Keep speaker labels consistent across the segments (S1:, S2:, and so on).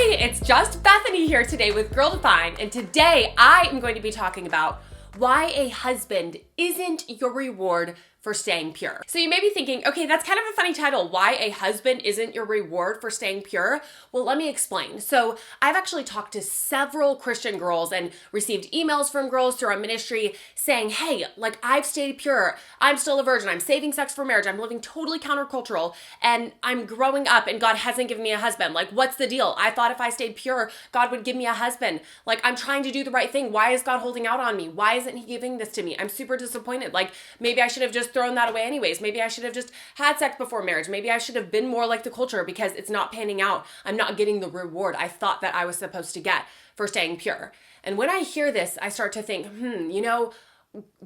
S1: Hey, it's just Bethany here today with Girl Define, and today I am going to be talking about why a husband isn't your reward for staying pure. So you may be thinking, okay, that's kind of a funny title, why a husband isn't your reward for staying pure. Well, let me explain. So I've actually talked to several Christian girls and received emails from girls through our ministry saying, hey, like I've stayed pure, I'm still a virgin, I'm saving sex for marriage, I'm living totally countercultural, and I'm growing up and God hasn't given me a husband. Like, what's the deal? I thought if I stayed pure, God would give me a husband. Like, I'm trying to do the right thing. Why is God holding out on me? Why isn't he giving this to me? I'm super disappointed. Like, maybe I should have just thrown that away anyways. Maybe I should have just had sex before marriage. Maybe I should have been more like the culture because it's not panning out. I'm not getting the reward I thought that I was supposed to get for staying pure. And when I hear this, I start to think,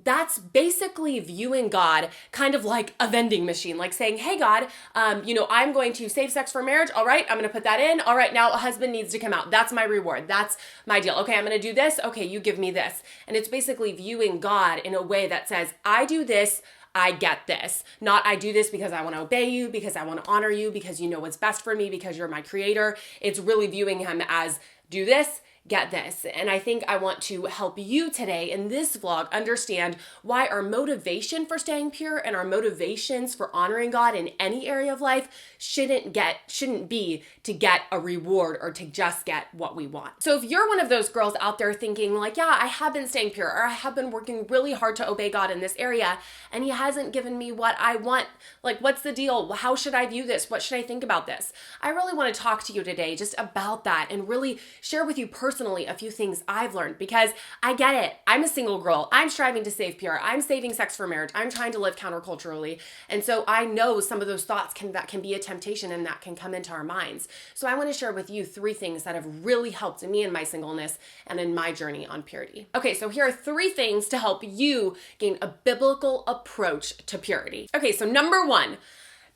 S1: that's basically viewing God kind of like a vending machine, like saying, hey, God, I'm going to save sex for marriage. All right, I'm going to put that in. All right, now a husband needs to come out. That's my reward. That's my deal. Okay, I'm going to do this. Okay, you give me this. And it's basically viewing God in a way that says, I do this, I get this. Not I do this because I want to obey you, because I want to honor you, because you know what's best for me, because you're my creator. It's really viewing him as do this, get this. And I think I want to help you today in this vlog understand why our motivation for staying pure and our motivations for honoring God in any area of life shouldn't be to get a reward or to just get what we want. So if you're one of those girls out there thinking like, yeah, I have been staying pure, or I have been working really hard to obey God in this area and he hasn't given me what I want, like what's the deal? How should I view this? What should I think about this? I really want to talk to you today just about that and really share with you personally a few things I've learned, because I get it. I'm a single girl. I'm striving to stay pure. I'm saving sex for marriage. I'm trying to live counterculturally. And so I know some of those thoughts can be a temptation and that can come into our minds. So I want to share with you 3 things that have really helped me in my singleness and in my journey on purity. Okay, so here are 3 things to help you gain a biblical approach to purity. Okay, so number 1,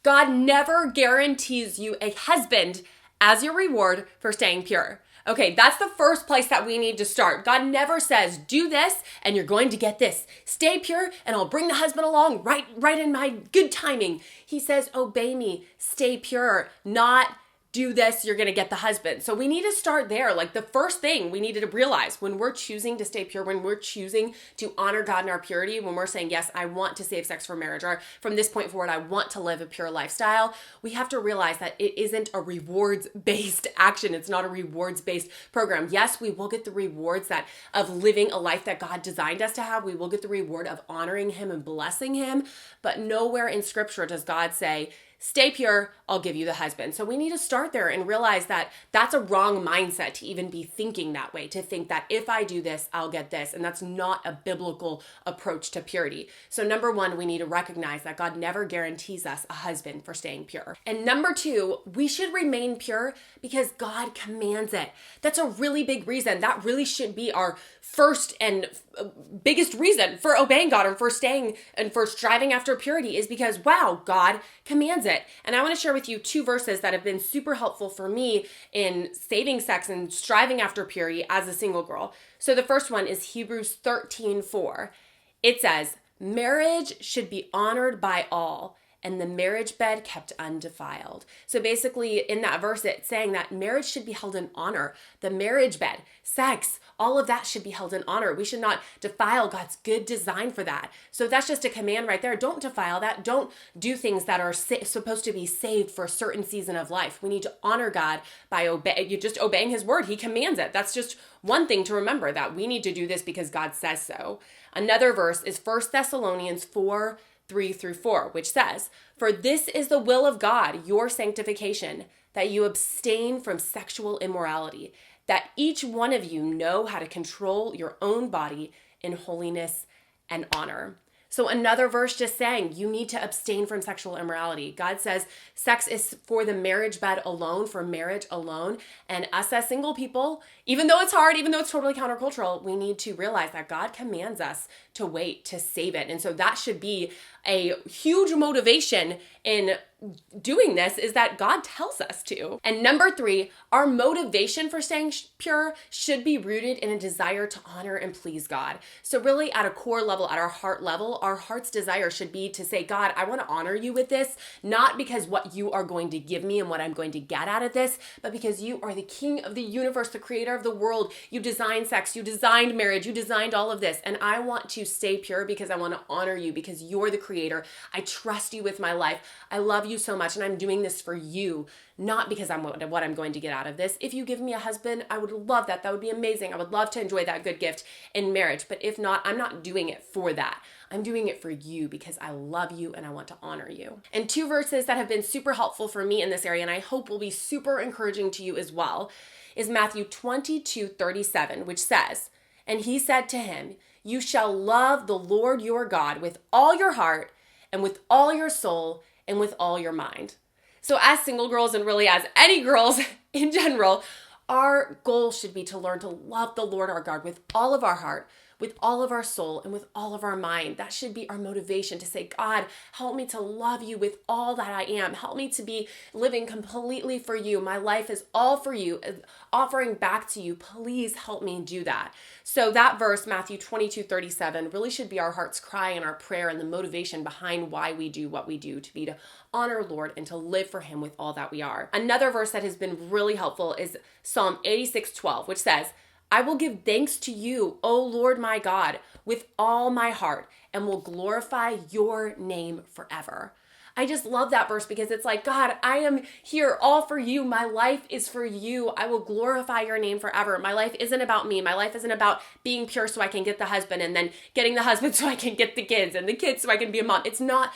S1: God never guarantees you a husband as your reward for staying pure. Okay, that's the first place that we need to start. God never says, do this and you're going to get this. Stay pure and I'll bring the husband along right in my good timing. He says, obey me, stay pure, not do this, you're going to get the husband. So we need to start there. Like the first thing we need to realize when we're choosing to stay pure, when we're choosing to honor God in our purity, when we're saying, yes, I want to save sex for marriage, or from this point forward, I want to live a pure lifestyle, we have to realize that it isn't a rewards-based action. It's not a rewards-based program. Yes, we will get the rewards of living a life that God designed us to have. We will get the reward of honoring him and blessing him, but nowhere in scripture does God say, stay pure, I'll give you the husband. So we need to start there and realize that that's a wrong mindset to even be thinking that way, to think that if I do this, I'll get this. And that's not a biblical approach to purity. So number 1, we need to recognize that God never guarantees us a husband for staying pure. And number 2, we should remain pure because God commands it. That's a really big reason. That really should be our first and biggest reason for obeying God and for staying and for striving after purity is because, wow, God commands it. And I want to share with you 2 verses that have been super helpful for me in saving sex and striving after purity as a single girl. So the first one is Hebrews 13:4. It says, marriage should be honored by all, and the marriage bed kept undefiled. So basically in that verse, it's saying that marriage should be held in honor. The marriage bed, sex, all of that should be held in honor. We should not defile God's good design for that. So that's just a command right there. Don't defile that. Don't do things that are supposed to be saved for a certain season of life. We need to honor God by obeying his word. He commands it. That's just one thing to remember, that we need to do this because God says so. Another verse is 1 Thessalonians 4:3-4, which says, for this is the will of God, your sanctification, that you abstain from sexual immorality, that each one of you know how to control your own body in holiness and honor. So another verse just saying you need to abstain from sexual immorality. God says sex is for the marriage bed alone, for marriage alone. And us as single people, even though it's hard, even though it's totally countercultural, we need to realize that God commands us to wait, to save it. And so that should be a huge motivation in doing this is that God tells us to. And number 3, our motivation for staying pure should be rooted in a desire to honor and please God. So really at a core level, at our heart level, our heart's desire should be to say, God, I want to honor you with this, not because what you are going to give me and what I'm going to get out of this, but because you are the king of the universe, the creator of the world. You designed sex, you designed marriage, you designed all of this. And I want to stay pure because I want to honor you because you're the creator. I trust you with my life. I love you so much and I'm doing this for you, not because I'm what I'm going to get out of this. If you give me a husband, I would love that. That would be amazing. I would love to enjoy that good gift in marriage. But if not, I'm not doing it for that. I'm doing it for you because I love you and I want to honor you. And 2 verses that have been super helpful for me in this area, and I hope will be super encouraging to you as well, is Matthew 22:37, which says, "And he said to him, you shall love the Lord your God with all your heart and with all your soul and with all your mind." So as single girls, and really as any girls in general, our goal should be to learn to love the Lord our God with all of our heart, with all of our soul, and with all of our mind. That should be our motivation to say, God, help me to love you with all that I am. Help me to be living completely for you. My life is all for you, offering back to you. Please help me do that. So that verse, Matthew 22:37, really should be our heart's cry and our prayer and the motivation behind why we do what we do, to be to honor Lord and to live for him with all that we are. Another verse that has been really helpful is Psalm 86:12, which says, I will give thanks to you, O Lord my God, with all my heart, and will glorify your name forever. I just love that verse because it's like, God, I am here all for you. My life is for you. I will glorify your name forever. My life isn't about me. My life isn't about being pure so I can get the husband and then getting the husband so I can get the kids and the kids so I can be a mom. That's not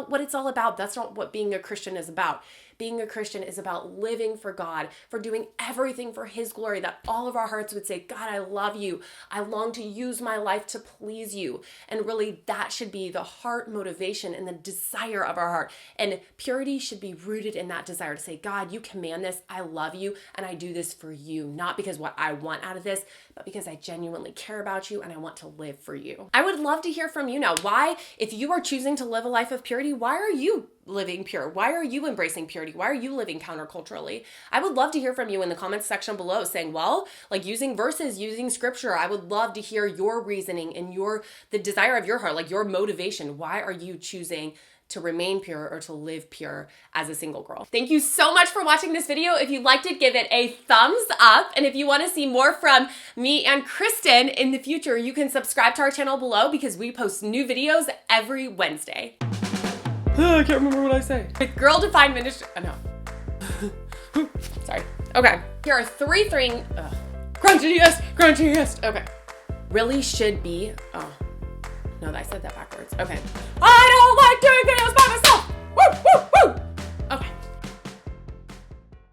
S1: what it's all about. That's not what being a Christian is about. Being a Christian is about living for God, for doing everything for his glory, that all of our hearts would say, God, I love you. I long to use my life to please you. And really, that should be the heart motivation and the desire of our heart. And purity should be rooted in that desire to say, God, you command this. I love you. And I do this for you, not because what I want out of this, but because I genuinely care about you and I want to live for you. I would love to hear from you now. Why, if you are choosing to live a life of purity, why are you living pure? Why are you embracing purity? Why are you living counterculturally? I would love to hear from you in the comments section below saying, well, like using verses, using scripture, I would love to hear your reasoning and the desire of your heart, like your motivation. Why are you choosing to remain pure or to live pure as a single girl? Thank you so much for watching this video. If you liked it, give it a thumbs up. And if you want to see more from me and Kristen in the future, you can subscribe to our channel below because we post new videos every Wednesday. I can't remember what I say. Girl Defined Ministry. Oh, no. Sorry. Okay. Here are 3 things. Crunchiest. Okay. Really should be. Oh, no, I said that backwards. Okay. I don't like doing videos by myself. Woo, woo, woo.